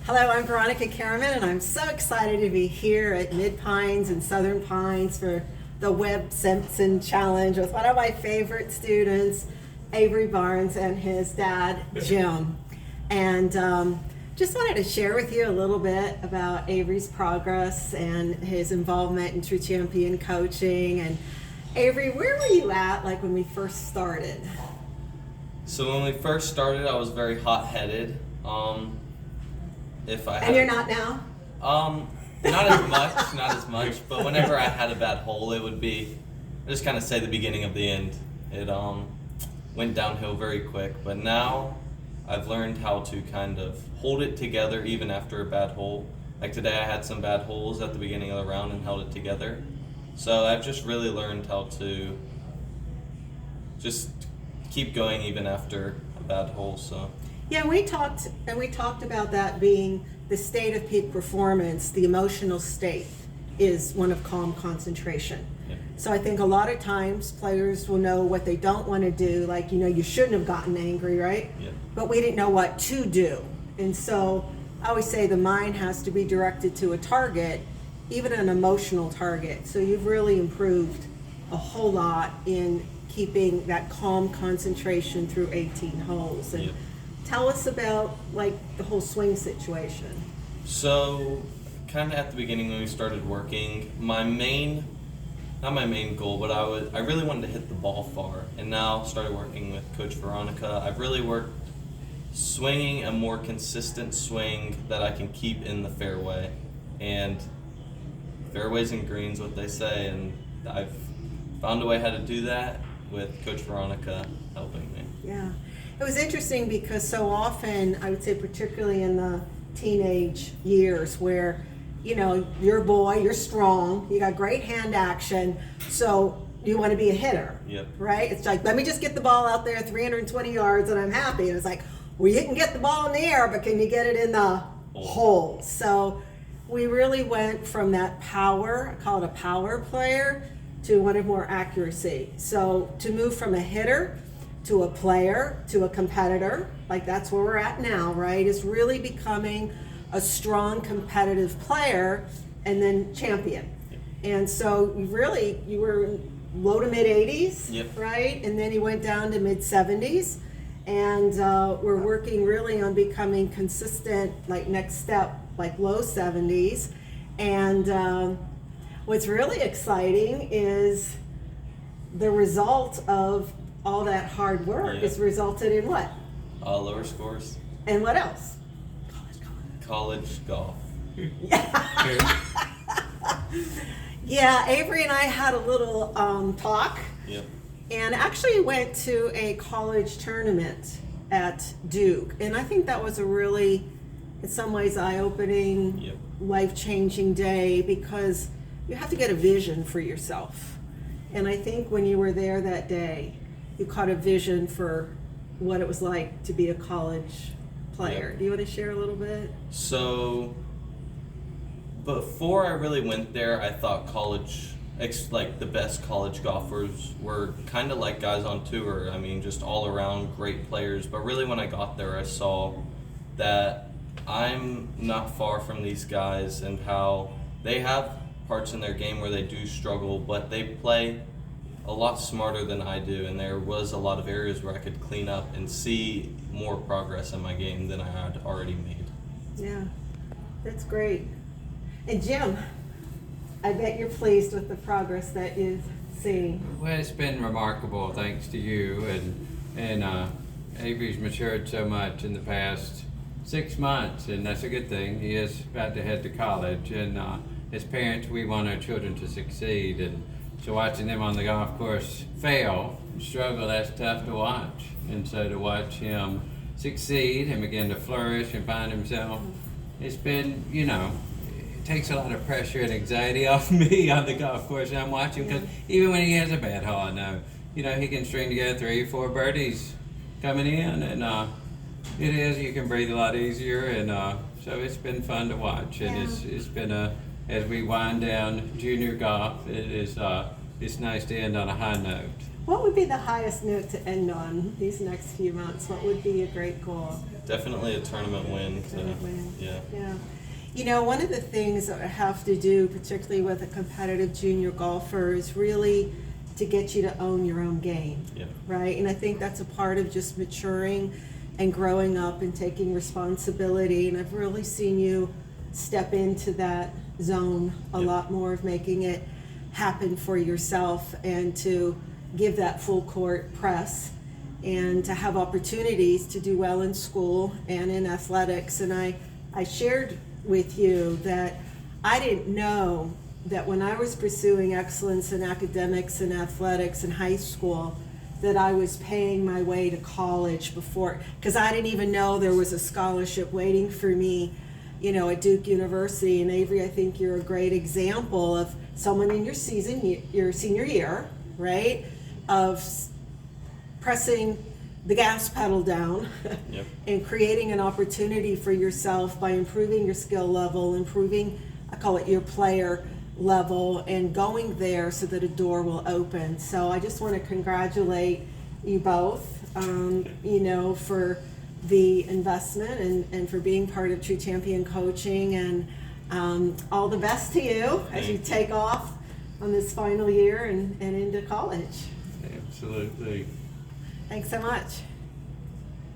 Hello, I'm Veronica Karaman, and I'm so excited to be here at Mid Pines and Southern Pines for the Webb Simpson Challenge with one of my favorite students, Avery Barnes, and his dad, Jim. And just wanted to share with you a little bit about Avery's progress and his involvement in True Champion coaching. And Avery, where were you at like when we first started? So when we first started, I was very hot-headed. And you're not now? Not as much. But whenever I had a bad hole, it would be, I just kind of say the beginning of the end. It went downhill very quick. But now I've learned how to kind of hold it together even after a bad hole. Like today, I had some bad holes at the beginning of the round and held it together. So I've just really learned how to just keep going even after a bad hole. So. Yeah, we talked about that being the state of peak performance. The emotional state is one of calm concentration. Yeah. So I think a lot of times players will know what they don't want to do, like, you shouldn't have gotten angry, right? Yeah. But we didn't know what to do. And so I always say the mind has to be directed to a target, even an emotional target. So you've really improved a whole lot in keeping that calm concentration through 18 holes. And Yeah. tell us about like the whole swing situation. So, kind of at the beginning when we started working, not my main goal, but I really wanted to hit the ball far. And now started working with Coach Veronica. I've really worked swinging a more consistent swing that I can keep in the fairway. And fairways and greens, what they say, and I've found a way how to do that with Coach Veronica helping me. Yeah. It was interesting because so often, I would say particularly in the teenage years where, you're a boy, you're strong, you got great hand action, so you want to be a hitter, Yep. right? It's like, let me just get the ball out there 320 yards and I'm happy. And it's like, well, you can get the ball in the air, but can you get it in the hole? So we really went from that power, I call it a power player, to one of more accuracy. So to move from a hitter to a player, to a competitor, like that's where we're at now, right? Is really becoming a strong competitive player and then champion. And so you were low to mid 80s, Yep. right? And then you went down to mid 70s. And we're working really on becoming consistent, like next step, like low 70s. And what's really exciting is the result of all that hard work Yeah. has resulted in what? Lower scores. And what else? College golf. Yeah, Avery and I had a little talk, Yep. and actually went to a college tournament at Duke. And I think that was a really, in some ways, eye-opening, Yep. life-changing day, because you have to get a vision for yourself. And I think when you were there that day, you caught a vision for what it was like to be a college player. Yep. Do you want to share a little bit? So, before I really went there, I thought like the best college golfers were kind of like guys on tour. I mean, just all around great players. But really, when I got there, I saw that I'm not far from these guys and how they have parts in their game where they do struggle, but they play a lot smarter than I do, and there was a lot of areas where I could clean up and see more progress in my game than I had already made. Yeah, that's great. And Jim, I bet you're pleased with the progress that you've seen. Well, it's been remarkable thanks to you, and Avery's matured so much in the past 6 months, and that's a good thing. He is about to head to college, and as parents, we want our children to succeed, and so watching them on the golf course fail and struggle, that's tough to watch. And so to watch him succeed and begin to flourish and find himself, it's been, it takes a lot of pressure and anxiety off me on the golf course. And I'm watching because even when he has a bad hole, I know, he can string together 3 or 4 birdies coming in, and you can breathe a lot easier, and so it's been fun to watch. And it's been as we wind down junior golf, it's nice to end on a high note. What would be the highest note to end on these next few months? What would be a great goal? definitely a tournament win. Tournament win. Yeah. Yeah. You know, one of the things that I have to do, particularly with a competitive junior golfer, is really to get you to own your own game, Yeah. right? And I think that's a part of just maturing and growing up and taking responsibility. And I've really seen you step into that zone a Yep. lot more, of making it happen for yourself and to give that full court press and to have opportunities to do well in school and in athletics. And I shared with you that I didn't know that when I was pursuing excellence in academics and athletics in high school, that I was paying my way to college before, because I didn't even know there was a scholarship waiting for me, you know, at Duke University. And Avery, I think you're a great example of someone in your senior year, right, of pressing the gas pedal down Yep. and creating an opportunity for yourself by improving your skill level, improving, I call it your player level, and going there so that a door will open. So I just want to congratulate you both, you know, for the investment and for being part of True Champion Coaching, and all the best to you as you take off on this final year and into college. Absolutely. Thanks so much.